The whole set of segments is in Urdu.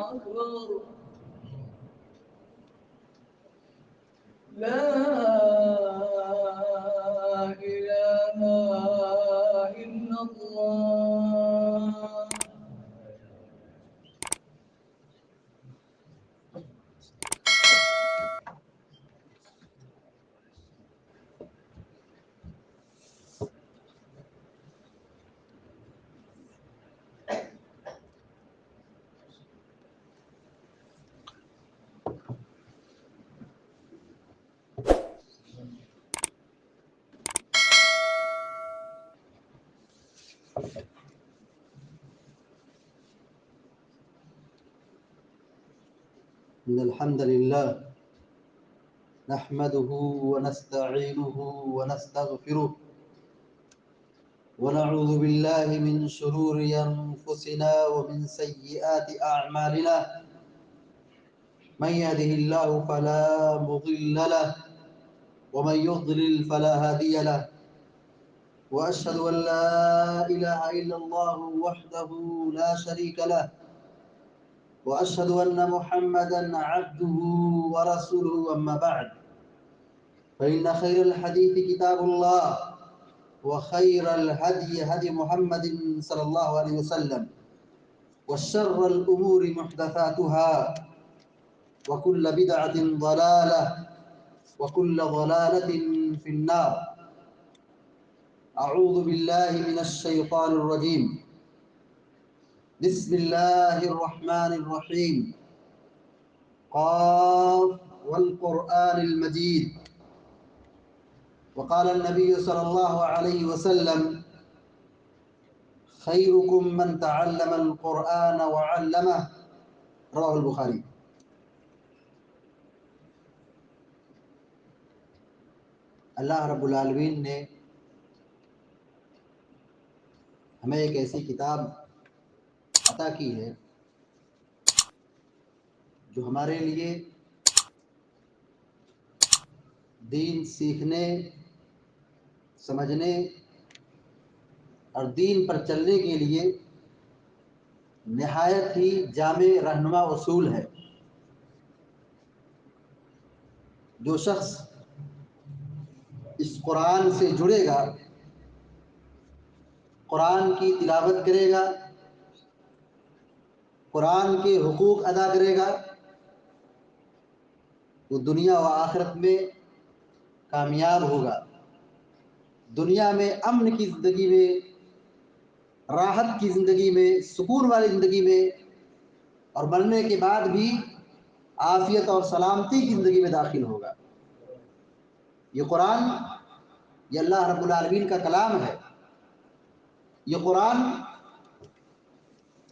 أكبر. لا إله إلا الله. إن الحمد لله نحمده ونستعينه ونستغفره ونعوذ بالله من شرور أنفسنا ومن سيئات أعمالنا. من يهده الله فلا مضل له ومن يضلل فلا هادي له. وأشهد أن لا إله إلا الله وحده لا شريك له وأشهد أن محمدًا عبده ورسوله. أما بعد، فإن خير الحديث كتاب الله وخير الهدي هدي محمد صلى الله عليه وسلم وشر الأمور محدثاتها وكل بدعة ضلالة وكل ضلالة في النار. أعوذ بالله من الشيطان الرجيم. بسم الله الرحمن الرحيم. قاف والقرآن المجيد. وقال النبي صلى الله عليه وسلم: خيركم من تعلم القرآن وعلمه. رواه البخاری. اللہ رب العالمین نے ہمیں ایک ایسی کتاب عطا کی ہے جو ہمارے لیے دین سیکھنے، سمجھنے اور دین پر چلنے کے لیے نہایت ہی جامع رہنما اصول ہے. جو شخص اس قرآن سے جڑے گا، قرآن کی تلاوت کرے گا، قرآن کے حقوق ادا کرے گا، وہ دنیا و آخرت میں کامیاب ہوگا. دنیا میں امن کی زندگی میں، راحت کی زندگی میں، سکون والی زندگی میں، اور مرنے کے بعد بھی عافیت اور سلامتی کی زندگی میں داخل ہوگا. یہ قرآن، یہ اللہ رب العالمین کا کلام ہے. یہ قرآن،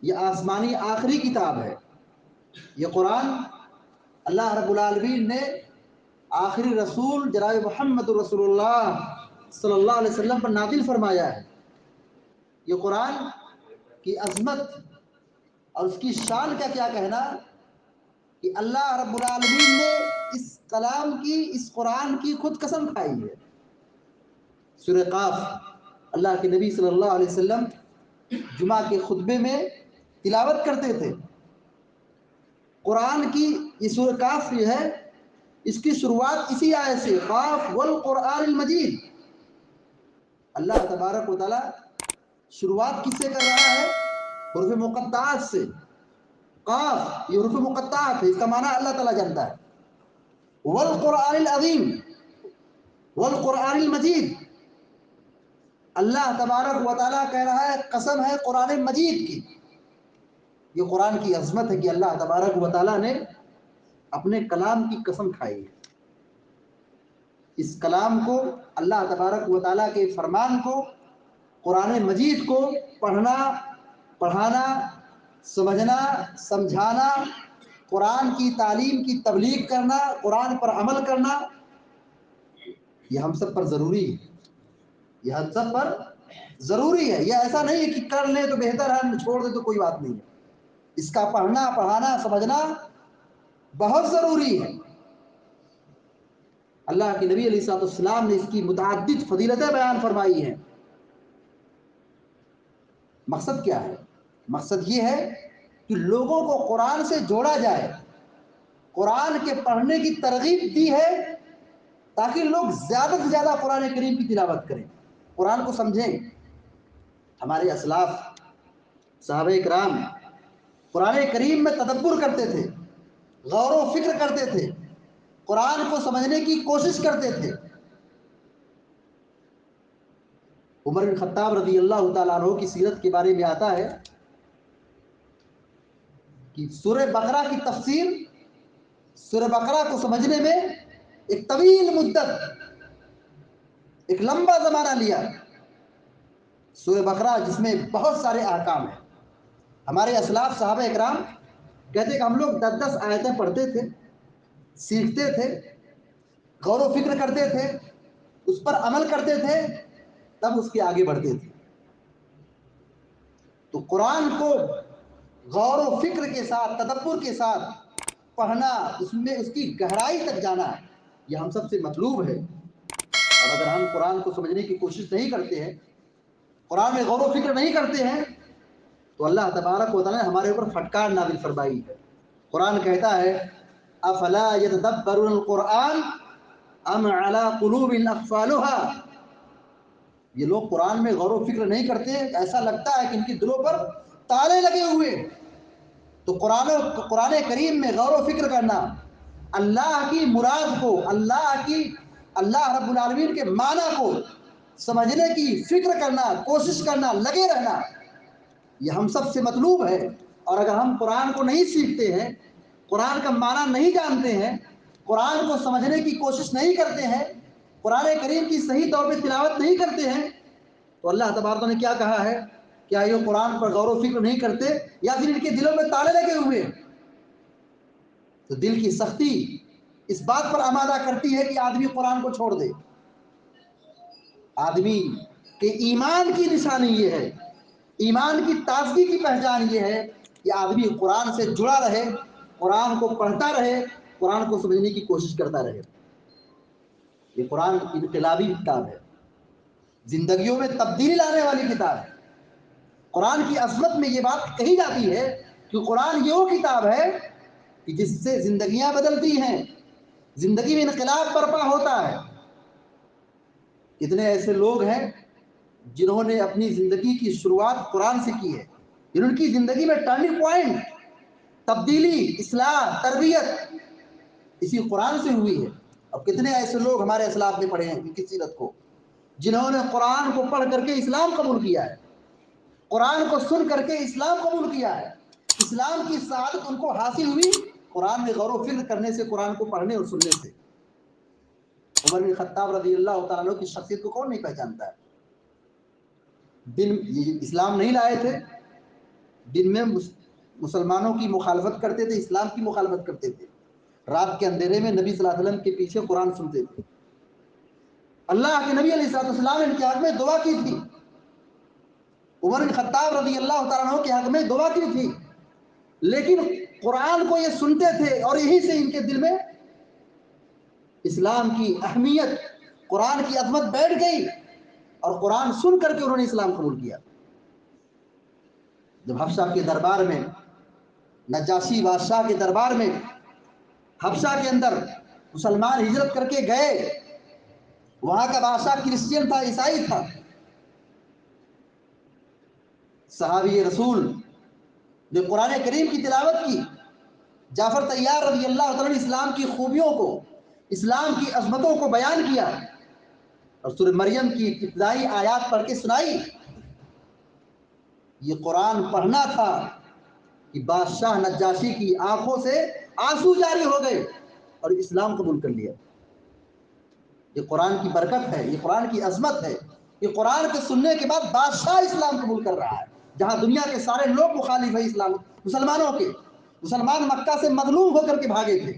یہ آسمانی آخری کتاب ہے. یہ قرآن اللہ رب العالمین نے آخری رسول جناب محمد رسول اللہ صلی اللہ علیہ وسلم پر نازل فرمایا ہے. یہ قرآن کی عظمت اور اس کی شان کا کیا کہنا کہ اللہ رب العالمین نے اس کلام کی، اس قرآن کی خود قسم کھائی ہے. سورہ قاف اللہ کے نبی صلی اللہ علیہ وسلم جمعہ کے خطبے میں تلاوت کرتے تھے. قرآن کی یہ سورہ قاف جو ہے، اس کی شروعات اسی آیت سے، قاف والقرآن المجید. اللہ تبارک و تعالی شروعات کس سے کر رہا ہے؟ حروف مقطعات سے. قاف یہ حروف مقطعات ہے، اس کا معنی اللہ تعالیٰ جانتا ہے. والقرآن العظیم، والقرآن المجید، اللہ تبارک و تعالیٰ کہہ رہا ہے قسم ہے قرآن مجید کی. یہ قرآن کی عظمت ہے کہ اللہ تبارک و تعالیٰ نے اپنے کلام کی قسم کھائی ہے. اس کلام کو، اللہ تبارک و تعالیٰ کے فرمان کو، قرآن مجید کو پڑھنا، پڑھانا، سمجھنا، سمجھانا، قرآن کی تعلیم کی تبلیغ کرنا، قرآن پر عمل کرنا، یہ ہم سب پر ضروری ہے. یہ ہم سب پر ضروری ہے. یہ ایسا نہیں ہے کہ کر لیں تو بہتر ہے، چھوڑ دیں تو کوئی بات نہیں ہے. اس کا پڑھنا، پڑھانا، سمجھنا بہت ضروری ہے. اللہ کے نبی علیہ السلام نے اس کی متعدد فضیلتیں بیان فرمائی ہیں۔ مقصد کیا ہے؟ مقصد یہ ہے کہ لوگوں کو قرآن سے جوڑا جائے، قرآن کے پڑھنے کی ترغیب دی ہے تاکہ لوگ زیادہ سے زیادہ قرآن کریم کی تلاوت کریں، قرآن کو سمجھیں۔ ہمارے اسلاف صحابہ کرام قرآن کریم میں تدبر کرتے تھے، غور و فکر کرتے تھے، قرآن کو سمجھنے کی کوشش کرتے تھے۔ عمر بن خطاب رضی اللہ تعالیٰ عنہ کی سیرت کے بارے میں آتا ہے کہ سورہ بقرہ کی تفسیر، سورہ بقرہ کو سمجھنے میں ایک طویل مدت، ایک لمبا زمانہ لیا۔ سورہ بقرہ جس میں بہت سارے احکام ہیں، ہمارے اسلاف صحابہ اکرام کہتے ہیں کہ ہم لوگ 10 آیتیں پڑھتے تھے، سیکھتے تھے، غور و فکر کرتے تھے، اس پر عمل کرتے تھے، تب اس کے آگے بڑھتے تھے۔ تو قرآن کو غور و فکر کے ساتھ، تدبر کے ساتھ پڑھنا، اس میں اس کی گہرائی تک جانا، یہ ہم سب سے مطلوب ہے۔ اور اگر ہم قرآن کو سمجھنے کی کوشش نہیں کرتے ہیں، قرآن میں غور و فکر نہیں کرتے ہیں، تو اللہ تبارک و تعالیٰ نے ہمارے اوپر پھٹکار نازل فرمائی ہے۔ قرآن کہتا ہے افلا یتدبرون القرآن ام علی قلوب اقفالها، یہ لوگ قرآن میں غور و فکر نہیں کرتے، ایسا لگتا ہے کہ ان کے دلوں پر تالے لگے ہوئے۔ تو قرآن کریم میں غور و فکر کرنا، اللہ کی مراد کو، اللہ رب العالمین کے معنی کو سمجھنے کی فکر کرنا، کوشش کرنا، لگے رہنا، یہ ہم سب سے مطلوب ہے۔ اور اگر ہم قرآن کو نہیں سیکھتے ہیں، قرآن کا معنی نہیں جانتے ہیں، قرآن کو سمجھنے کی کوشش نہیں کرتے ہیں، قرآن کریم کی صحیح طور پہ تلاوت نہیں کرتے ہیں، تو اللہ تبارک نے کیا کہا ہے؟ کیا یہ قرآن پر غور و فکر نہیں کرتے یا پھر ان کے دلوں میں تالے لگے ہوئے؟ تو دل کی سختی اس بات پر آمادہ کرتی ہے کہ آدمی قرآن کو چھوڑ دے۔ آدمی کے ایمان کی نشانی یہ ہے، ایمان کی تازگی کی پہچان یہ ہے کہ آدمی قرآن سے جڑا رہے، قرآن کو پڑھتا رہے، قرآن کو سمجھنے کی کوشش کرتا رہے۔ یہ قرآن انقلابی کتاب ہے، زندگیوں میں تبدیلی لانے والی کتاب ہے۔ قرآن کی عظمت میں یہ بات کہی جاتی ہے کہ قرآن یہ وہ کتاب ہے کہ جس سے زندگیاں بدلتی ہیں، زندگی میں انقلاب برپا ہوتا ہے۔ کتنے ایسے لوگ ہیں جنہوں نے اپنی زندگی کی شروعات قرآن سے کی ہے، جن کی زندگی میں ٹرننگ پوائنٹ، تبدیلی، اصلاح، تربیت اسی قرآن سے ہوئی ہے۔ اب کتنے ایسے لوگ ہمارے اسلاف میں پڑھے ہیں ان کی سیرت کو، جنہوں نے قرآن کو پڑھ کر کے اسلام قبول کیا ہے، قرآن کو سن کر کے اسلام قبول کیا ہے۔ اسلام کی سعادت ان کو حاصل ہوئی قرآن میں غور و فکر کرنے سے، قرآن کو پڑھنے اور سننے سے۔ عمر بن خطاب رضی اللہ تعالیٰ عنہ کی شخصیت کو کون نہیں پہچانتا ہے؟ دن اسلام نہیں لائے تھے، دن میں مسلمانوں کی مخالفت کرتے تھے، اسلام کی مخالفت کرتے تھے، رات کے اندھیرے میں نبی صلی اللہ علیہ وسلم کے پیچھے قرآن سنتے تھے۔ اللہ کے نبی علیہ السلام نے ان کے حق میں دعا کی تھی، عمر بن خطاب رضی اللہ تعالیٰ عنہ کے حق میں دعا کی تھی، لیکن قرآن کو یہ سنتے تھے اور یہی سے ان کے دل میں اسلام کی اہمیت، قرآن کی عظمت بیٹھ گئی اور قرآن سن کر کے انہوں نے اسلام قبول کیا۔ جب حبشہ کے دربار میں، نجاشی بادشاہ کے دربار میں، حبشہ کے اندر مسلمان ہجرت کر کے گئے، وہاں کا بادشاہ کرسچین تھا، عیسائی تھا۔ صحابی رسول نے قرآن کریم کی تلاوت کی، جعفر طیار رضی اللہ تعالیٰ نے اسلام کی خوبیوں کو، اسلام کی عظمتوں کو بیان کیا اور سورہ مریم کی ابتدائی آیات پڑھ کے سنائی۔ یہ قرآن پڑھنا تھا کہ بادشاہ نجاشی کی آنکھوں سے آنسو جاری ہو گئے اور اسلام قبول کر لیا۔ یہ قرآن کی برکت ہے، یہ قرآن کی عظمت ہے، یہ قرآن کے سننے کے بعد بادشاہ اسلام قبول کر رہا ہے، جہاں دنیا کے سارے لوگ مخالف ہیں اسلام، مسلمانوں کے۔ مسلمان مکہ سے مظلوم ہو کر کے بھاگے تھے،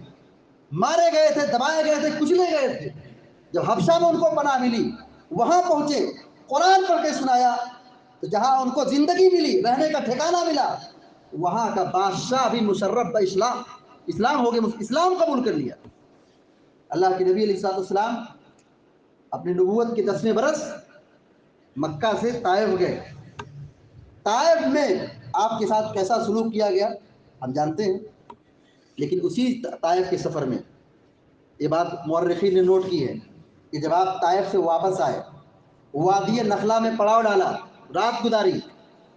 مارے گئے تھے، دبائے گئے تھے، کچلے گئے تھے۔ جب حبشہ میں ان کو پناہ ملی، وہاں پہنچے، قرآن پڑھ کے سنایا، تو جہاں ان کو زندگی ملی، رہنے کا ٹھکانہ ملا، وہاں کا بادشاہ بھی مشرف اسلام ہو گیا، اسلام قبول کر لیا۔ اللہ کے نبی علیہ السلام اپنی نبوت کے 10ویں برس مکہ سے طائف گئے. طائف میں آپ کے ساتھ کیسا سلوک کیا گیا ہم جانتے ہیں، لیکن اسی طائف کے سفر میں یہ بات مورخین نے نوٹ کی ہے کہ جب آپ طائف سے واپس آئے، وادی نخلا میں پڑاؤ ڈالا، رات گزاری،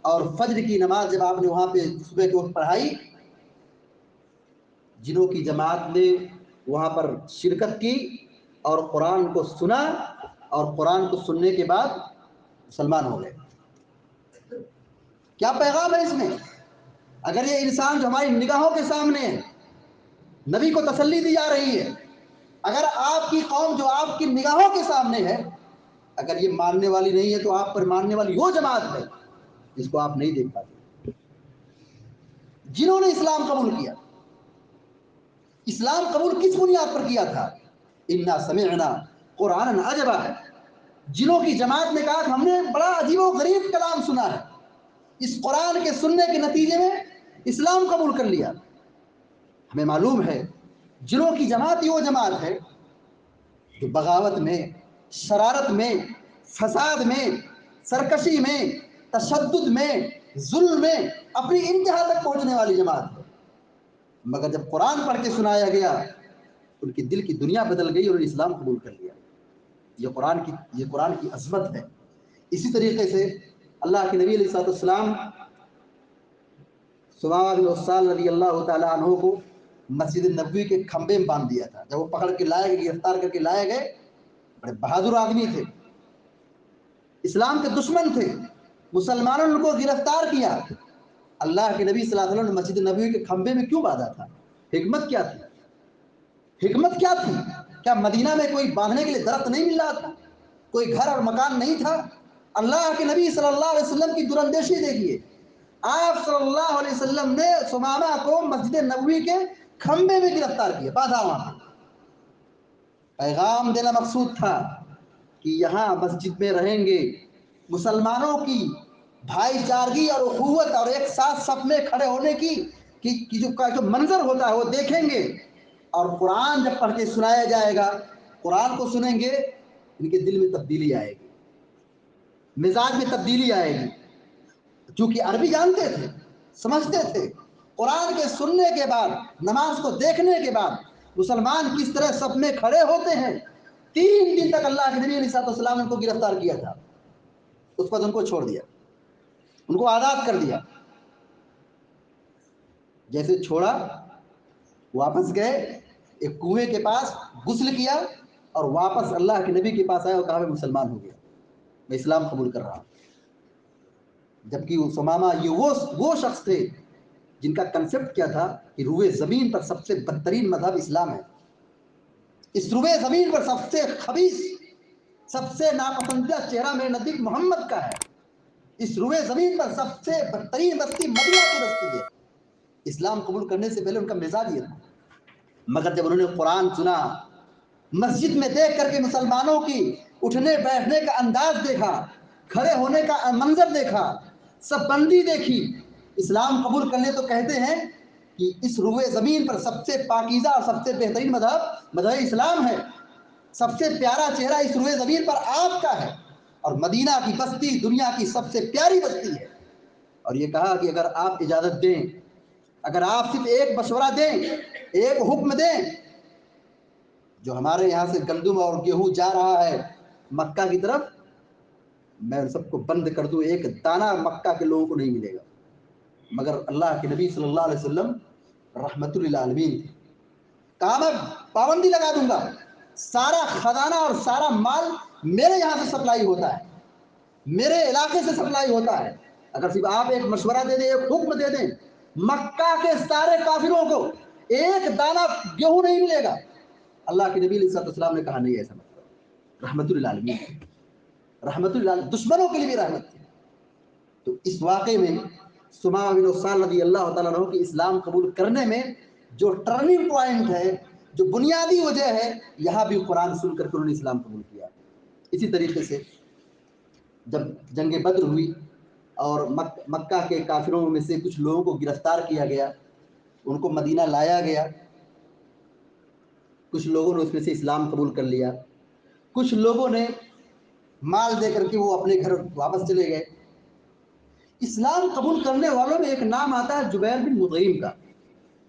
اور فجر کی نماز جب آپ نے وہاں پہ صبح کے وقت پڑھائی، جنوں کی جماعت نے وہاں پر شرکت کی اور قرآن کو سنا، اور قرآن کو سننے کے بعد مسلمان ہو گئے. کیا پیغام ہے اس میں؟ اگر یہ انسان جو ہماری نگاہوں کے سامنے ہے، نبی کو تسلی دی جا رہی ہے، اگر آپ کی قوم جو آپ کی نگاہوں کے سامنے ہے، اگر یہ ماننے والی نہیں ہے تو آپ پر ماننے والی وہ جماعت ہے جس کو آپ نہیں دیکھ پاتے. جنہوں نے اسلام قبول کیا، اسلام قبول کس بنیاد پر کیا تھا؟ انا سمعنا قرآن عجبا، جنہوں کی جماعت نے کہا کہ ہم نے بڑا عجیب و غریب کلام سنا ہے، اس قرآن کے سننے کے نتیجے میں اسلام قبول کر لیا. ہمیں معلوم ہے جنہوں کی جماعت یہ وہ جماعت ہے جو بغاوت میں، شرارت میں، فساد میں، سرکشی میں، تشدد میں، ظلم میں اپنی انتہا تک پہنچنے والی جماعت ہے. مگر جب قرآن پڑھ کے سنایا گیا ان کی دل کی دنیا بدل گئی اور اسلام قبول کر لیا. یہ قرآن کی عظمت ہے. اسی طریقے سے اللہ کے نبی علیہ السلام ثمامہ بن عثال رضی اللہ تعالیٰ عنہ کو مسجد نبوی کے کھمبے میں باندھ دیا تھا. جب وہ پکڑ کے لائے گئے، گرفتار کر کے لائے گئے، بڑے بہادر آدمی تھے، اسلام کے دشمن تھے، مسلمانوں نے ان کو گرفتار کیا. اللہ کے نبی صلی اللہ علیہ وسلم نے مسجد نبوی کے کھمبے میں کیوں باندھا تھا؟ حکمت کیا تھی؟ حکمت کیا تھی؟ کیا مدینہ میں کوئی باندھنے کے لیے درخت نہیں مل رہا تھا؟ کوئی گھر اور مکان نہیں تھا؟ اللہ کے نبی صلی اللہ علیہ وسلم کی دراندیشی دیکھیے، آپ صلی اللہ علیہ وسلم نے ثمامہ کو مسجد نبوی کے کھمبے میں گرفتار کیا، باندھا وہاں. پیغام دینا مقصود تھا کہ یہاں مسجد میں رہیں گے، مسلمانوں کی بھائی چارگی اور اخوت اور ایک ساتھ صف میں کھڑے ہونے کی جو منظر ہوتا ہے وہ دیکھیں گے. اور قرآن جب پڑھ کے سنایا جائے گا، قرآن کو سنیں گے، ان کے دل میں تبدیلی آئے گی، مزاج میں تبدیلی آئے گی. چونکہ عربی جانتے تھے، سمجھتے تھے. قرآن کے سننے کے بعد، نماز کو دیکھنے کے بعد مسلمان کس طرح صف میں کھڑے ہوتے ہیں. 3 دن تک اللہ کے نبی علیہ السلام نے ان کو گرفتار کیا تھا، اس پر ان کو چھوڑ دیا، ان کو آزاد کر دیا. جیسے چھوڑا، واپس گئے، ایک کنویں کے پاس غسل کیا اور واپس اللہ کے نبی کے پاس آئے اور کہا میں مسلمان ہو گیا، میں اسلام قبول کر رہا ہوں. جبکہ وہ ثمامہ یہ وہ شخص تھے جن کا کنسپٹ کیا تھا کہ روئے زمین پر سب سے بدترین مذہب اسلام ہے. اس روئے زمین پر سب سے خبیث، سب سے ناپسندیدہ چہرہ میرے نزدیک محمد کا ہے. اس روئے زمین پر سب سے بدترین بستی مدینہ کی بستی ہے. اسلام قبول کرنے سے پہلے ان کا مزاج یہ تھا. مگر جب انہوں نے قرآن سنا، مسجد میں دیکھ کر کے مسلمانوں کی اٹھنے بیٹھنے کا انداز دیکھا، کھڑے ہونے کا منظر دیکھا، سب بندی دیکھی، اسلام قبول کرنے تو کہتے ہیں کہ اس روئے زمین پر سب سے پاکیزہ اور سب سے بہترین مذہب اسلام ہے. سب سے پیارا چہرہ اس روئے زمین پر آپ کا ہے، اور مدینہ کی بستی دنیا کی سب سے پیاری بستی ہے. اور یہ کہا کہ اگر آپ اجازت دیں، اگر آپ صرف ایک مشورہ دیں، ایک حکم دیں، جو ہمارے یہاں سے گندم اور گیہوں جا رہا ہے مکہ کی طرف، میں سب کو بند کر دوں، ایک دانہ مکہ کے لوگوں کو نہیں ملے گا. مگر اللہ کے نبی صلی اللہ علیہ وسلم رحمت للعالمین، کہا میں پابندی لگا دوں گا، سارا خزانہ اور سارا مال میرے یہاں سے سپلائی ہوتا ہے، میرے علاقے سے سپلائی ہوتا ہے. اگر صرف آپ ایک مشورہ دے دیں، ایک حکم دے دیں، مکہ کے سارے کافروں کو ایک دانہ گیہوں نہیں ملے گا. اللہ کے نبی علیہ السلام نے کہا نہیں ایسا مطلب، رحمت للعالمین، رحمت اللہ دشمنوں کے لیے بھی رحمت تھی. تو اس واقعے میں ثمامہ بن عثال رضی اللہ تعالیٰ عنہ کی اسلام قبول کرنے میں جو ٹرننگ پوائنٹ ہے، جو بنیادی وجہ ہے، یہاں بھی قرآن سن کر کے انہوں نے اسلام قبول کیا. اسی طریقے سے جب جنگ بدر ہوئی اور مکہ کے کافروں میں سے کچھ لوگوں کو گرفتار کیا گیا، ان کو مدینہ لایا گیا، کچھ لوگوں نے اس میں سے اسلام قبول کر لیا، کچھ لوگوں نے مال دے کر کے وہ اپنے گھر واپس چلے گئے۔ اسلام قبول کرنے والوں میں ایک نام آتا ہے جبیر بن مطعم کا،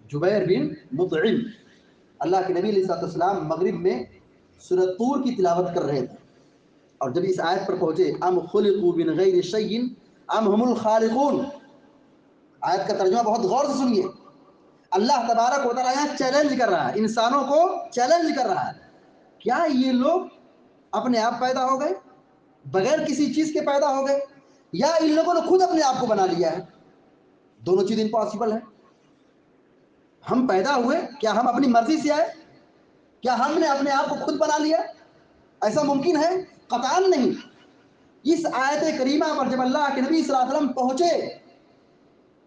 جبیر بن مطعم۔ اللہ کے نبی علیہ الصلوۃ والسلام مغرب میں سورۃ طور کی تلاوت کر رہے تھے، اور جب اس آیت پر پہنچے ام خلقوا من غیر شیء ام هم الخالقون، آیت کا ترجمہ بہت غور سے سنیے۔ اللہ تبارک و تعالیٰ یہاں چیلنج کر رہا ہے، انسانوں کو چیلنج کر رہا ہے، کیا یہ لوگ اپنے آپ پیدا ہو گئے، بغیر کسی چیز کے پیدا ہو گئے، یا ان لوگوں نے خود اپنے آپ کو بنا لیا ہے؟ دونوں چیز امپاسبل ہے۔ ہم پیدا ہوئے، کیا ہم اپنی مرضی سے آئے؟ کیا ہم نے اپنے آپ کو خود بنا لیا؟ ایسا ممکن ہے؟ قطعاً نہیں۔ اس آیت کریمہ پر جب اللہ کے نبی صلی اللہ علیہ وسلم پہنچے،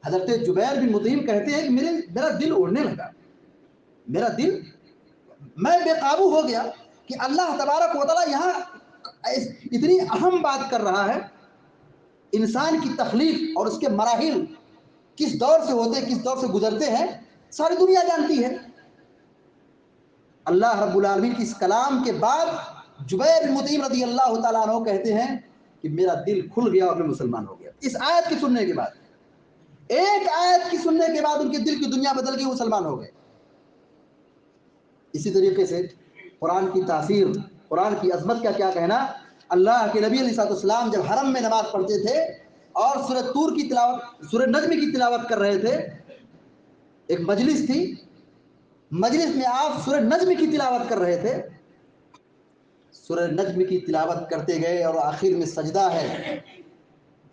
حضرت جبیر بن مطعم کہتے ہیں کہ میرا دل اڑنے لگا، میرا دل، میں بے قابو ہو گیا کہ اللہ تبارک و تعالیٰ یہاں اتنی اہم بات کر رہا ہے۔ انسان کی تخلیق اور اس کے مراحل کس دور سے ہوتے ہیں، کس دور سے گزرتے ہیں، ساری دنیا جانتی ہے۔ اللہ رب العالمین کی اس کلام کے بعد جبیر بن مطعم رضی اللہ تعالیٰ عنہ کہتے ہیں کہ میرا دل کھل گیا اور میں مسلمان ہو گیا۔ اس آیت کی سننے کے بعد، ایک آیت کی سننے کے بعد ان کے دل کی دنیا بدل گئی، مسلمان ہو گئے۔ اسی طریقے سے قرآن کی تاثیر، قرآن کی عظمت کا کیا کہنا۔ اللہ کے نبی علیہ الصلوۃ والسلام جب حرم میں نماز پڑھتے تھے اور سورۃ طور کی تلاوت، سورۃ نجم کی تلاوت کر رہے تھے، ایک مجلس تھی، مجلس میں آپ سورۃ نجم کی تلاوت کر رہے تھے، سورۃ نجم کی تلاوت کرتے گئے اور آخر میں سجدہ ہے،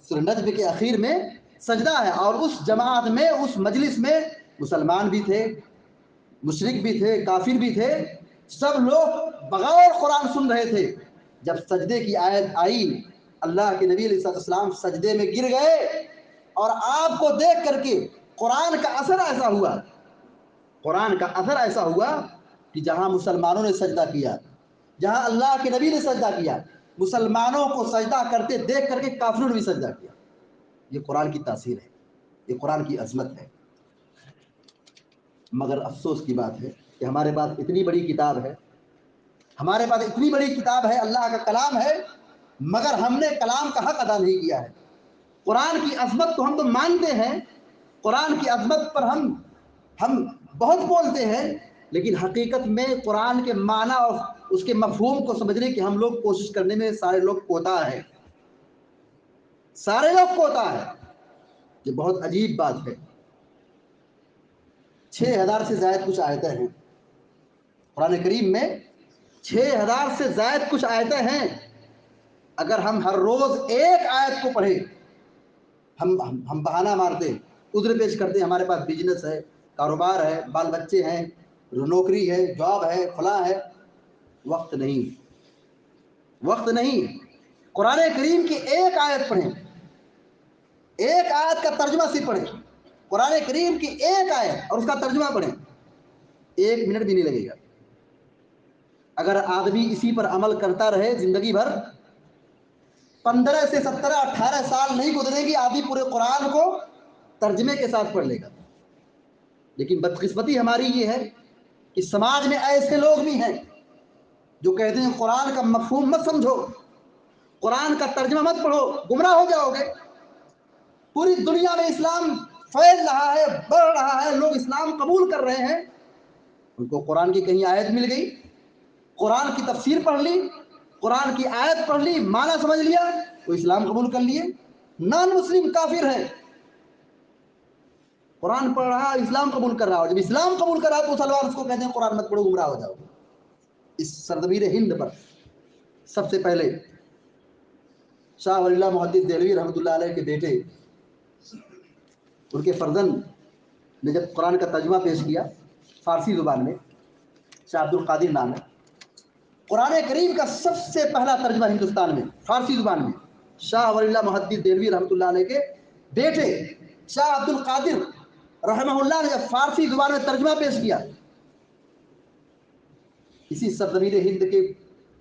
سورۃ نجم کے آخر میں سجدہ ہے، اور اس جماعت میں، اس مجلس میں مسلمان بھی تھے، مشرک بھی تھے، کافر بھی تھے، سب لوگ بغور قرآن سن رہے تھے۔ جب سجدے کی آیت آئی، اللہ کے نبی علیہ السلام سجدے میں گر گئے، اور آپ کو دیکھ کر کے قرآن کا اثر ایسا ہوا، قرآن کا اثر ایسا ہوا کہ جہاں مسلمانوں نے سجدہ کیا، جہاں اللہ کے نبی نے سجدہ کیا، مسلمانوں کو سجدہ کرتے دیکھ کر کے کافروں نے بھی سجدہ کیا۔ یہ قرآن کی تاثیر ہے، یہ قرآن کی عظمت ہے۔ مگر افسوس کی بات ہے کہ ہمارے پاس اتنی بڑی کتاب ہے، ہمارے پاس اتنی بڑی کتاب ہے، اللہ کا کلام ہے، مگر ہم نے کلام کا حق ادا نہیں کیا ہے۔ قرآن کی عظمت کو ہم تو مانتے ہیں، قرآن کی عظمت پر ہم بہت بولتے ہیں، لیکن حقیقت میں قرآن کے معنی اور اس کے مفہوم کو سمجھنے کی ہم لوگ کوشش کرنے میں سارے لوگ کوتاہ ہیں، سارے لوگ کوتاہ ہیں۔ یہ بہت عجیب بات ہے۔ 6000 سے زائد کچھ آیتیں ہیں قرآن کریم میں، 6000 سے زائد کچھ آیتیں ہیں۔ اگر ہم ہر روز ایک آیت کو پڑھیں، ہم بہانہ مارتے ہیں، عذر پیش کرتے ہیں، ہمارے پاس بزنس ہے، کاروبار ہے، بال بچے ہیں، نوکری ہے، جاب ہے، فلاں ہے، وقت نہیں، وقت نہیں۔ قرآن کریم کی ایک آیت پڑھیں، ایک آیت کا ترجمہ صرف پڑھیں، قرآن کریم کی ایک آیت اور اس کا ترجمہ پڑھیں، 1 منٹ بھی نہیں لگے گا۔ اگر آدمی اسی پر عمل کرتا رہے زندگی بھر، 15 سے 17 18 سال نہیں گزرے گی، آدمی پورے قرآن کو ترجمے کے ساتھ پڑھ لے گا۔ لیکن بدقسمتی ہماری یہ ہے کہ سماج میں ایسے لوگ بھی ہیں جو کہتے ہیں قرآن کا مفہوم مت سمجھو، قرآن کا ترجمہ مت پڑھو، گمراہ ہو جاؤ گے۔ پوری دنیا میں اسلام پھیل رہا ہے، بڑھ رہا ہے، لوگ اسلام قبول کر رہے ہیں، ان کو قرآن کی کہیں آیت مل گئی، قرآن کی تفسیر پڑھ لی، قرآن کی آیت پڑھ لی، معنی سمجھ لیا، وہ اسلام قبول کر لیے۔ نان مسلم کافر ہے، قرآن پڑھ رہا ہے، اسلام قبول کر رہا ہو، جب اسلام قبول کر رہا ہے تو مسلمان اس کو کہتے ہیں قرآن مت پڑھو، گمراہ ہو جاؤ۔ اس سرزمین ہند پر سب سے پہلے شاہ ولی اللہ محدث دہلوی رحمۃ اللہ علیہ کے بیٹے، ان کے فرزند نے جب قرآن کا ترجمہ پیش کیا فارسی زبان میں، شاہ عبد القادر نام ہے، قرآن کریم کا سب سے پہلا ترجمہ ہندوستان میں فارسی زبان میں شاہ ولی اللہ محدث دہلوی رحمۃ اللہ علیہ کے بیٹے شاہ عبد القادر رحمہ اللہ نے جب فارسی زبان میں ترجمہ پیش کیا، اسی سرزمین ہند کے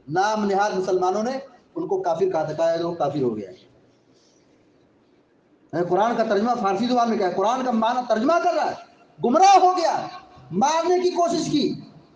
نام نہاد مسلمانوں نے ان کو کافر کہا تھا، کہا وہ کافر ہو گیا ہے۔ قرآن کا ترجمہ فارسی زبان میں کیا ہے، قرآن کا معنی ترجمہ کر رہا ہے، گمراہ ہو گیا، مارنے کی کوشش کی۔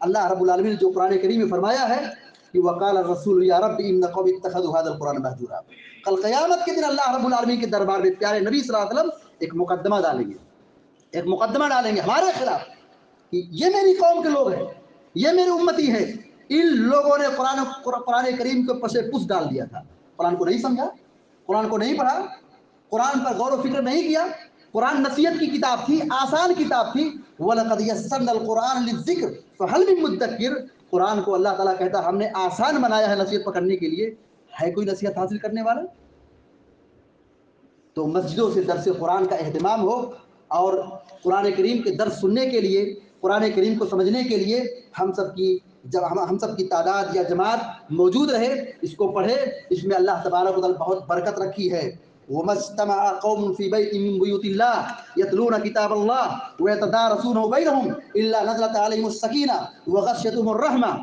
اللہ رب العالمین نے جو قرآن کریم میں فرمایا ہے کہ وقال الرسول یا رب ان قوم اتخذوا هذا القرآن مهجورا، کل قیامت کے دن اللہ رب العالمین کے دربار میں پیارے نبی صلی اللہ علیہ وسلم ایک مقدمہ ڈالیں گے، ایک مقدمہ ڈالیں گے ہمارے خلاف کہ یہ میری قوم کے لوگ ہیں، یہ میری امتی ہے، ان لوگوں نے قرآن کریم کو پس پس ڈال دیا تھا، قرآن کو نہیں سمجھا، قرآن کو نہیں پڑھا، قرآن پر غور و فکر نہیں کیا۔ قرآن نصیحت کی کتاب تھی، آسان کتاب تھی، وَلَقَدْ يَسَّرْنَا الْقُرْآنَ لِلذِّكْرِ فَهَلْ مِن مُدَّكِّرٍ، قرآن کو اللہ تعالیٰ کہتا ہم نے آسان بنایا ہے نصیحت پکڑنے کے لیے، ہے کوئی نصیحت حاصل کرنے والا؟ تو مسجدوں سے درس قرآن کا اہتمام ہو، اور قرآن کریم کے درس سننے کے لیے، قرآن کریم کو سمجھنے کے لیے ہم سب کی تعداد یا جماعت موجود رہے، اس کو پڑھے، اس میں اللہ تبارک و تعالیٰ بہت برکت رکھی ہے۔ وَمَا اجْتَمَعَ قَوْمٌ فِي بَيْتٍ مِّن بُيُوتِ اللَّهِ يَتْلُونَ كِتَابَ اللَّهِ وَيَتَدَارَسُونَهُ بَيْنَهُمْ إِلَّا نَزَلَتْ عَلَيْهِمُ السَّكِينَةُ وَغَشِّيَتْهُمُ الرَّحْمَةُ۔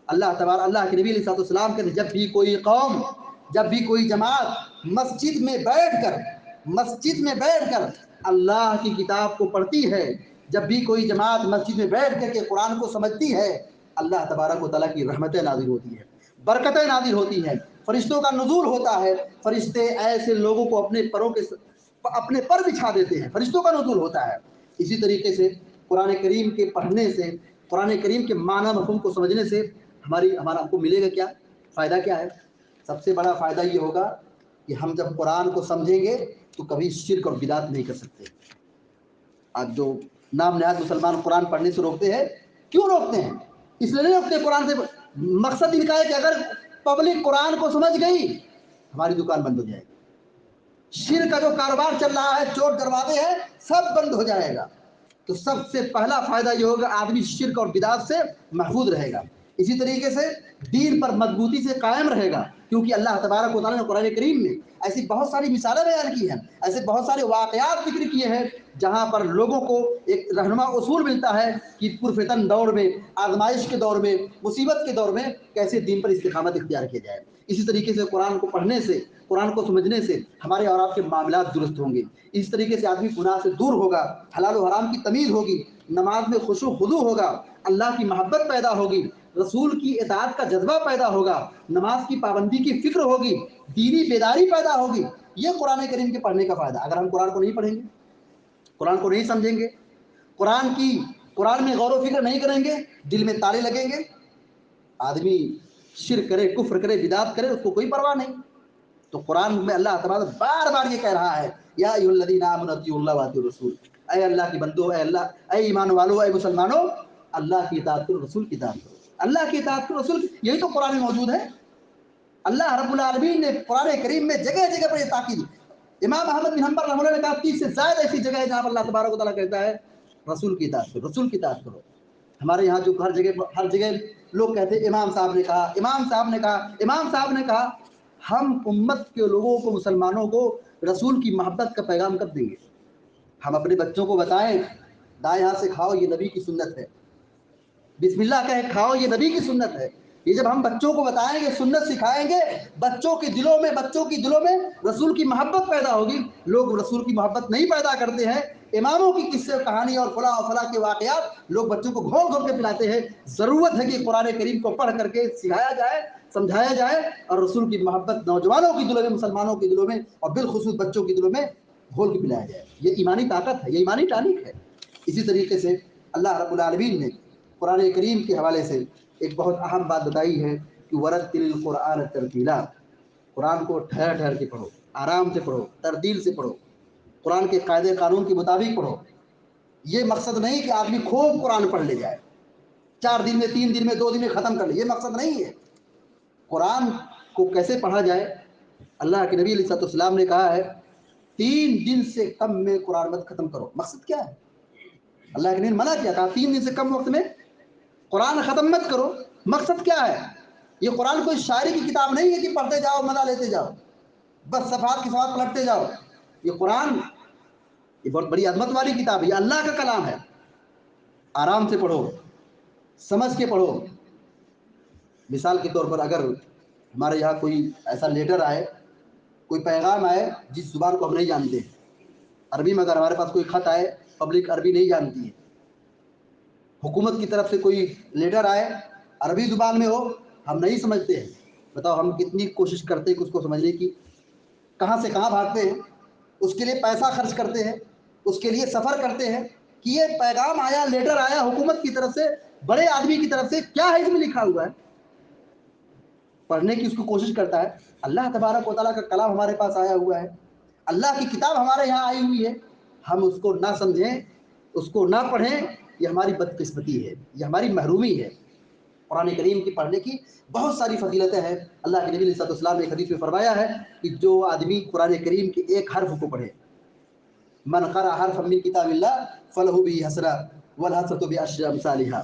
اللہ کے نبی علیہ السلام کہتے جب بھی کوئی قوم، جب بھی کوئی جماعت مسجد میں بیٹھ کر اللہ کی کتاب کو پڑھتی ہے، جب بھی کوئی جماعت مسجد میں بیٹھ کر کے قرآن کو سمجھتی ہے، اللہ تبارک و تعالیٰ کی رحمتیں نازل ہوتی ہیں، برکتیں نازل ہوتی ہیں، فرشتوں کا نزول ہوتا ہے، فرشتے ایسے لوگوں کو اپنے پر بچھا دیتے ہیں، فرشتوں کا نزول ہوتا ہے۔ اسی طریقے سے قرآن کریم کے پڑھنے سے، قرآن کریم کے معنی مفہوم کو سمجھنے سے ہمارا کو ملے گا کیا فائدہ؟ کیا ہے؟ سب سے بڑا فائدہ یہ ہوگا کہ ہم جب قرآن کو سمجھیں گے تو کبھی شرک اور بدعت نہیں کر سکتے۔ آج جو نام نہاد مسلمان قرآن پڑھنے سے روکتے ہیں، کیوں روکتے ہیں؟ اس لیے نہیں روکتے قرآن سے، مقصد ان کا ہے کہ اگر پبلک قرآن کو سمجھ گئی ہماری دکان بند ہو جائے گی، شرک کا جو کاروبار چل رہا ہے، چور دروازے ہیں، سب بند ہو جائے گا۔ تو سب سے پہلا فائدہ یہ ہوگا آدمی شرک اور بدعت سے محفوظ رہے گا، اسی طریقے سے دین پر مضبوطی سے قائم رہے گا، کیونکہ اللہ تبارک و تعالیٰ نے قرآن کریم میں ایسی بہت ساری مثالیں بیان کی ہیں، ایسے بہت سارے واقعات ذکر کیے ہیں جہاں پر لوگوں کو ایک رہنما اصول ملتا ہے کہ پرفتن دور میں، آزمائش کے دور میں، مصیبت کے دور میں کیسے دین پر استقامت اختیار کیا جائے۔ اسی طریقے سے قرآن کو پڑھنے سے، قرآن کو سمجھنے سے ہمارے اور آپ کے معاملات درست ہوں گے، اس طریقے سے آدمی گناہ سے دور ہوگا، حلال و حرام کی تمیز ہوگی، نماز میں خشوع و خضوع ہوگا، اللہ کی محبت پیدا ہوگی، رسول کی اطاعت کا جذبہ پیدا ہوگا، نماز کی پابندی کی فکر ہوگی، دینی بیداری پیدا ہوگی۔ یہ قرآن کریم کے پڑھنے کا فائدہ۔ اگر ہم قرآن کو نہیں پڑھیں گے، قرآن کو نہیں سمجھیں گے، قرآن میں غور و فکر نہیں کریں گے، دل میں تالے لگیں گے، آدمی شرک کرے، کفر کرے، بدعت کرے، اس کو کوئی پرواہ نہیں۔ تو قرآن میں اللہ تعالیٰ بار بار یہ کہہ رہا ہے یا ایھا الذین آمنوا اطیعوا اللہ واطیعوا الرسول، اے اللہ کی بندو، اے ایمان والو، اے مسلمانوں، اللہ کی اطاعت کرو، رسول کی اطاعت کرو، اللہ کی اطاعت کرو، رسول، یہی تو قرآن میں موجود ہے۔ اللہ رب العالمین نے قرآن کریم میں جگہ جگہ پر یہ تاکید، امام احمد بن حنبل رحمہ اللہ نے کہا 30 سے زائد ایسی جگہ ہے جہاں پر اللہ تبارک و تعالیٰ کہتا ہے رسول کی اطاعت کرو، رسول کی اطاعت کرو۔ ہمارے یہاں جو ہر جگہ لوگ کہتے ہیں امام صاحب نے کہا، امام صاحب نے کہا، امام صاحب نے کہا، ہم امت کے لوگوں کو، مسلمانوں کو رسول کی محبت کا پیغام کب دیں گے؟ ہم اپنے بچوں کو بتائیں دائیں ہاتھ سے کھاؤ، یہ نبی کی سنت ہے، بسم اللہ کہے کھاؤ، یہ نبی کی سنت ہے۔ یہ جب ہم بچوں کو بتائیں گے، سنت سکھائیں گے، بچوں کے دلوں میں رسول کی محبت پیدا ہوگی۔ لوگ رسول کی محبت نہیں پیدا کرتے ہیں، اماموں کی قصے کہانی اور فلاں کے واقعات لوگ بچوں کو گھول گھول کے پلاتے ہیں۔ ضرورت ہے کہ قرآن کریم کو پڑھ کر کے سکھایا جائے، سمجھایا جائے، اور رسول کی محبت نوجوانوں کے دلوں میں، مسلمانوں کے دلوں میں، اور بالخصوص بچوں کے دلوں میں گھول کے پلایا جائے۔ یہ ایمانی طاقت ہے، یہ ایمانی ٹانک ہے۔ اسی طریقے سے اللہ رب العالمین نے قرآن کریم کے حوالے سے ایک بہت اہم بات بتائی ہے کہ ورتل القرآن ترتیلا، قرآن کو ٹھہر ٹھہر کے پڑھو، آرام سے پڑھو، ترتیل سے پڑھو، قرآن کے قاعدے قانون کے مطابق پڑھو۔ یہ مقصد نہیں کہ آدمی خوب قرآن پڑھ لے جائے، 4 دن میں، 3 دن میں، 2 دن میں ختم کر لے، یہ مقصد نہیں ہے۔ قرآن کو کیسے پڑھا جائے؟ اللہ کے نبی علیہ السلام نے کہا ہے 3 دن سے کم میں قرآن مت ختم کرو۔ مقصد کیا ہے؟ اللہ کے نبی نے منع کیا، کہا 3 دن سے کم وقت میں قرآن ختم مت کرو۔ مقصد کیا ہے؟ یہ قرآن کوئی شاعری کی کتاب نہیں ہے کہ پڑھتے جاؤ، مزہ لیتے جاؤ، بس صفحات کی صفحات پلٹتے جاؤ۔ یہ قرآن یہ بہت بڑی عظمت والی کتاب ہے، یہ اللہ کا کلام ہے۔ آرام سے پڑھو، سمجھ کے پڑھو۔ مثال کے طور پر اگر ہمارے یہاں کوئی ایسا لیٹر آئے، کوئی پیغام آئے جس زبان کو ہم نہیں جانتے، عربی میں اگر ہمارے پاس کوئی خط آئے، پبلک عربی نہیں جانتی ہے، حکومت کی طرف سے کوئی لیٹر آئے عربی زبان میں ہو ہم نہیں سمجھتے ہیں، بتاؤ ہم کتنی کوشش کرتے ہیں کہ اس کو سمجھنے کی، کہاں سے کہاں بھاگتے ہیں، اس کے لیے پیسہ خرچ کرتے ہیں، اس کے لیے سفر کرتے ہیں کہ یہ پیغام آیا، لیٹر آیا حکومت کی طرف سے، بڑے آدمی کی طرف سے، کیا ہے اس میں لکھا ہوا ہے، پڑھنے کی اس کو کوشش کرتا ہے۔ اللہ تبارک و تعالیٰ کا کلام ہمارے پاس آیا ہوا ہے، اللہ کی کتاب ہمارے یہاں آئی ہوئی ہے، ہم اس کو نہ سمجھیں، اس کو نہ پڑھیں، یہ ہماری بدقسمتی ہے، یہ ہماری محرومی ہے۔ قرآن کریم کی پڑھنے کی بہت ساری فضیلتیں ہیں۔ اللہ کے نبی علیہ السلام نے ایک حدیث میں فرمایا ہے کہ جو آدمی قرآن کریم کے ایک حرف کو پڑھے، من قرأ حرفا من کتاب اللہ فلہ بہ حسنہ والحسنۃ بعشر امثالها،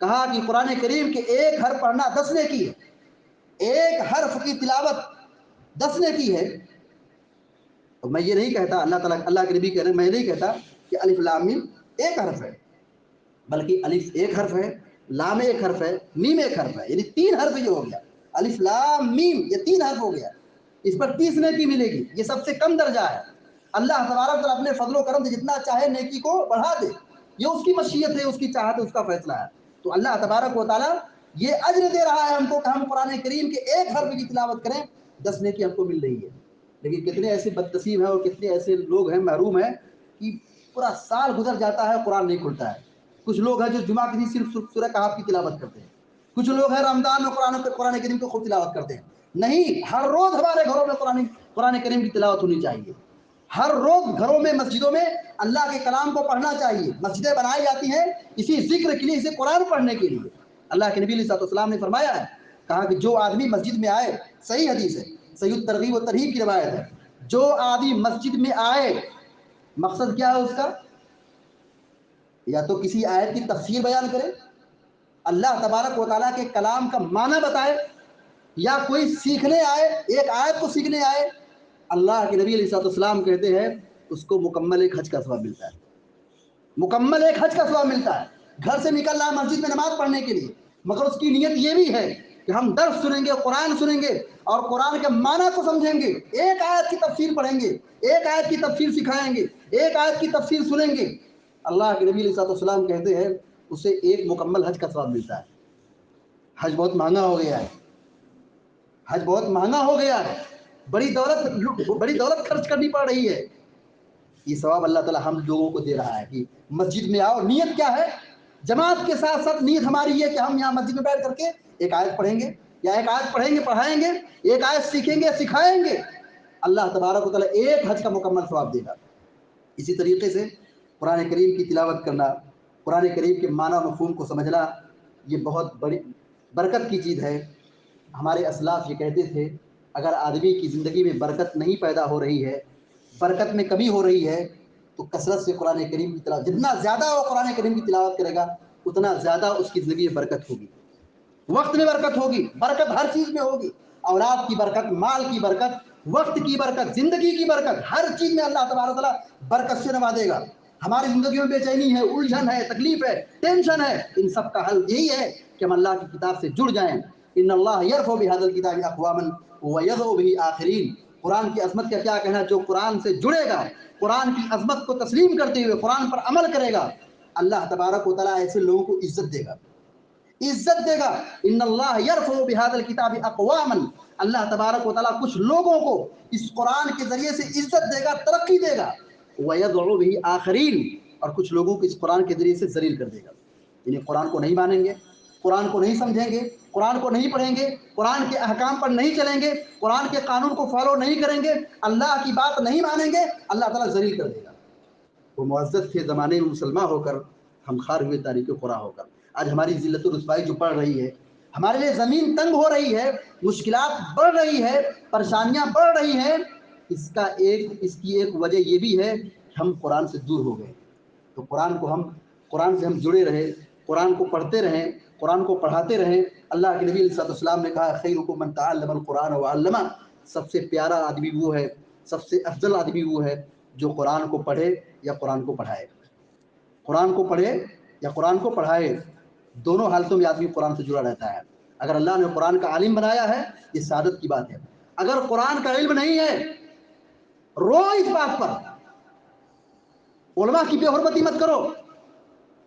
کہا کہ قرآن کریم کے ایک حرف پڑھنا 10 نیکی ہے، ایک حرف کی تلاوت 10 نیکی ہے۔ تو میں یہ نہیں کہتا، اللہ کے نبی کہہ رہے ہیں، میں نہیں کہتا کہ الف لام میم ایک حرف ہے، بلکہ الف ایک حرف ہے، لام ایک حرف ہے، میم ایک حرف ہے، یعنی 3 حرف یہ ہو گیا، الف لام میم یہ 3 حرف ہو گیا، اس پر 30 نیکی ملے گی، یہ سب سے کم درجہ ہے۔ اللہ تبارک تعالیٰ اپنے فضل و کرم سے جتنا چاہے نیکی کو بڑھا دے، یہ اس کی مشیت ہے، اس کی چاہت ہے، اس کا فیصلہ ہے۔ تو اللہ تبارک و تعالیٰ یہ اجر دے رہا ہے ہم کو کہ ہم قرآن کریم کے ایک حرف کی تلاوت کریں، 10 نیکی ہم کو مل رہی ہے۔ لیکن کتنے ایسے بدنصیب ہیں اور کتنے ایسے لوگ ہیں محروم ہیں کہ پورا سال گزر جاتا ہے قرآن نہیں کھلتا ہے۔ کچھ لوگ ہیں جو جمعہ کے دن صرف سورہ کہف کی تلاوت کرتے ہیں، کچھ لوگ ہیں رمضان میں قرآن کریم کو خوب تلاوت کرتے ہیں۔ نہیں، ہر روز ہمارے گھروں میں قرآن کریم کی تلاوت ہونی چاہیے، ہر روز گھروں میں مسجدوں میں اللہ کے کلام کو پڑھنا چاہیے۔ مسجدیں بنائی جاتی ہیں اسی ذکر کے لیے، اسے قرآن پڑھنے کے لیے۔ اللہ کے نبی علیہ السلام نے فرمایا ہے، کہا کہ جو آدمی مسجد میں آئے، صحیح حدیث ہے، صحیح الترغیب و ترہیب کی روایت ہے، جو آدمی مسجد میں آئے، مقصد کیا ہے اس کا؟ یا تو کسی آیت کی تفسیر بیان کرے، اللہ تبارک و تعالیٰ کے کلام کا معنی بتائے، یا کوئی سیکھنے آئے، ایک آیت کو سیکھنے آئے۔ اللہ کے نبی علیہ السلام کہتے ہیں اس کو مکمل ایک حج کا ثواب ملتا ہے، مکمل ایک حج کا ثواب ملتا ہے۔ گھر سے نکل رہا ہے مسجد میں نماز پڑھنے کے لیے، مگر اس کی نیت یہ بھی ہے کہ ہم درس سنیں گے، قرآن سنیں گے اور قرآن کے معنی کو سمجھیں گے، ایک آیت کی تفسیر پڑھیں گے، ایک آیت کی تفسیر سکھائیں گے، ایک آیت کی تفسیر سنیں گے۔ اللہ کے نبی علیہ السلام کہتے ہیں اسے ایک مکمل حج کا ثواب ملتا ہے۔ حج بہت مہنگا ہو گیا ہے، حج بہت مہنگا ہو گیا ہے، بڑی دولت خرچ کرنی پڑ رہی ہے۔ یہ ثواب اللہ تعالیٰ ہم لوگوں کو دے رہا ہے کہ مسجد میں آؤ۔ نیت کیا ہے؟ جماعت کے ساتھ ساتھ نیت ہماری یہ کہ ہم یہاں مسجد میں بیٹھ کر کے ایک آیت پڑھیں گے، یا ایک آیت پڑھیں گے پڑھائیں گے، ایک آیت سیکھیں گے سکھائیں گے، اللہ تبارک و تعالیٰ ایک حج کا مکمل ثواب دے گا۔ اسی طریقے سے قرآن کریم کی تلاوت کرنا، قرآن کریم کے معنی و مفہوم کو سمجھنا، یہ بہت بڑی برکت کی چیز ہے۔ ہمارے اسلاف یہ کہتے تھے اگر آدمی کی زندگی میں برکت نہیں پیدا ہو رہی ہے، برکت میں کمی ہو رہی ہے، تو کثرت سے قرآن کریم کی تلاوت، جتنا زیادہ وہ قرآن کریم کی تلاوت کرے گا اتنا زیادہ اس کی زندگی میں برکت ہوگی، وقت میں برکت ہوگی، برکت ہر چیز میں ہوگی، اولاد کی برکت، مال کی برکت، وقت کی برکت، زندگی کی برکت، ہر چیز میں اللہ تبارک تعالیٰ برکت سے نوازے گا۔ ہماری زندگیوں میں بے چینی ہے، الجھن ہے، تکلیف ہے، ٹینشن ہے، ان سب کا حل یہی ہے کہ ہم اللہ کی کتاب سے جڑ جائیں۔ ان اللہ یرفع بہذا الکتاب اقواما ویضع بہ آخرین۔ قرآن کی عظمت کا کیا کہنا، جو قرآن سے جڑے گا، قرآن کی عظمت کو تسلیم کرتے ہوئے قرآن پر عمل کرے گا، اللہ تبارک و تعالیٰ ایسے لوگوں کو عزت دے گا، عزت دے گا۔ ان اللہ یرفع بہذا الکتاب اقواما، اللہ تبارک و تعالیٰ کچھ لوگوں کو اس قرآن کے ذریعے سے عزت دے گا، ترقی دے گا، ویضع بہ آخرین، اور کچھ لوگوں کو اس قرآن کے ذریعے سے ذلیل کر دے گا۔ یعنی قرآن کو نہیں مانیں گے، قرآن کو نہیں سمجھیں گے، قرآن کو نہیں پڑھیں گے، قرآن کے احکام پر نہیں چلیں گے، قرآن کے قانون کو فالو نہیں کریں گے، اللہ کی بات نہیں مانیں گے، اللہ تعالیٰ ذلیل کر دے گا۔ وہ معزز تھے زمانے میں مسلمان ہو کر، ہم خار ہوئے تاریخ قرآن ہو کر۔ آج ہماری ذلت و رسوائی جو بڑھ رہی ہے، ہمارے لیے زمین تنگ ہو رہی ہے، مشکلات بڑھ رہی ہے، پریشانیاں بڑھ رہی ہیں، اس کی ایک وجہ یہ بھی ہے کہ ہم قرآن سے دور ہو گئے۔ تو قرآن سے ہم جڑے رہے، قرآن کو پڑھتے رہیں، قرآن کو پڑھاتے رہیں۔ اللہ کے نبی علیہ السلام نے کہا خیرکم من تعلم القرآن وعلمہ، سب سے پیارا آدمی وہ ہے، سب سے افضل آدمی وہ ہے جو قرآن کو پڑھے یا قرآن کو پڑھائے، قرآن کو پڑھے یا قرآن کو پڑھائے، دونوں حالتوں میں آدمی قرآن سے جڑا رہتا ہے۔ اگر اللہ نے قرآن کا عالم بنایا ہے یہ سعادت کی بات ہے، اگر قرآن کا علم نہیں ہے رو اس بات پر، علماء کی بے حرمتی مت کرو،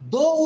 2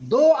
2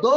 2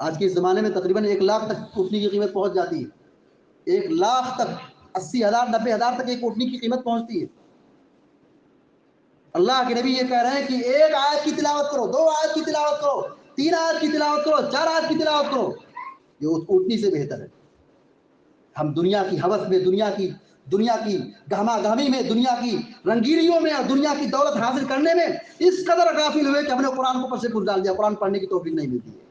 آج کے اس زمانے میں تقریباً 1 لاکھ تک اٹھنی کی قیمت پہنچ جاتی ہے، 1 لاکھ تک، 80,000 90,000 تک ایک اٹھنی کی قیمت پہنچتی ہے۔ اللہ کے نبی یہ کہہ رہے ہیں کہ 1 آیت کی تلاوت کرو، 2 آیت کی تلاوت کرو، 3 آیت کی تلاوت کرو، 4 آیت کی تلاوت کرو، یہ اس اٹھنی سے بہتر ہے۔ ہم دنیا کی ہوس میں، دنیا کی گہما گہمی میں، دنیا کی رنگینیوں میں اور دنیا کی دولت حاصل کرنے میں اس قدر غافل ہوئے کہ ہم نے قرآن کو پس پش ڈال دیا، قرآن پڑھنے کی توفیق نہیں ملتی ہے۔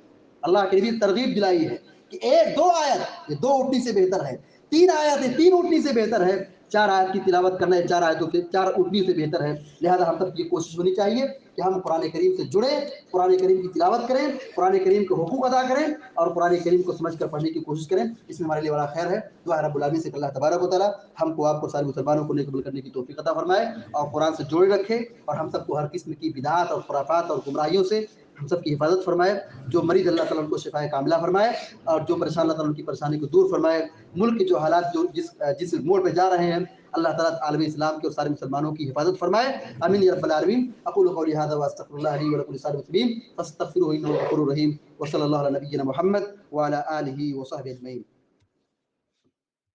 اللہ کے نبی ترغیب دلائی ہے کہ 1 2 آیت، یہ 2 اٹھنی سے بہتر ہے، 3 آیت ہے 3 اٹھنی سے بہتر ہے، 4 آیت کی تلاوت کرنا ہے 4 آیتوں سے 4 اٹھنی سے بہتر ہے۔ لہذا ہم سب کی کوشش ہونی چاہیے کہ ہم قرآن کریم سے جڑیں، قرآن کریم کی تلاوت کریں، قرآن کریم کے حقوق ادا کریں اور قرآن کریم کو سمجھ کر پڑھنے کی کوشش کریں۔ اس میں ہمارے لیے بڑا خیر ہے۔ دعا رب العالمین سے کہ اللہ تبارک و تعالیٰ ہم کو، آپ کو، سارے مسلمانوں کو نیک عمل کرنے کی توفیق عطا فرمائے اور قرآن سے جوڑے رکھے اور ہم سب کو ہر قسم کی بدعات اور خرافات اور گمراہیوں سے ہم سب کی حفاظت فرمائے۔ جو مریض اللہ تعالیٰ ان کو شفائے کاملہ فرمائے اور جو پریشان اللہ تعالیٰ ان کی پریشانی کو دور فرمائے۔ ملک کے جو حالات جو جس موڑ پہ جا رہے ہیں، اللہ تعالیٰ عالم اسلام کے اور سارے مسلمانوں کی حفاظت فرمائے، آمین یا رب العالمین۔ اقول قولی ھذا واستغفر اللہ لی ولکم ولسائر المسلمین فاستغفروہ انہ غفور رحیم، وصلی اللہ علی نبینا محمد وعلی آلہ وصحبہ اجمعین۔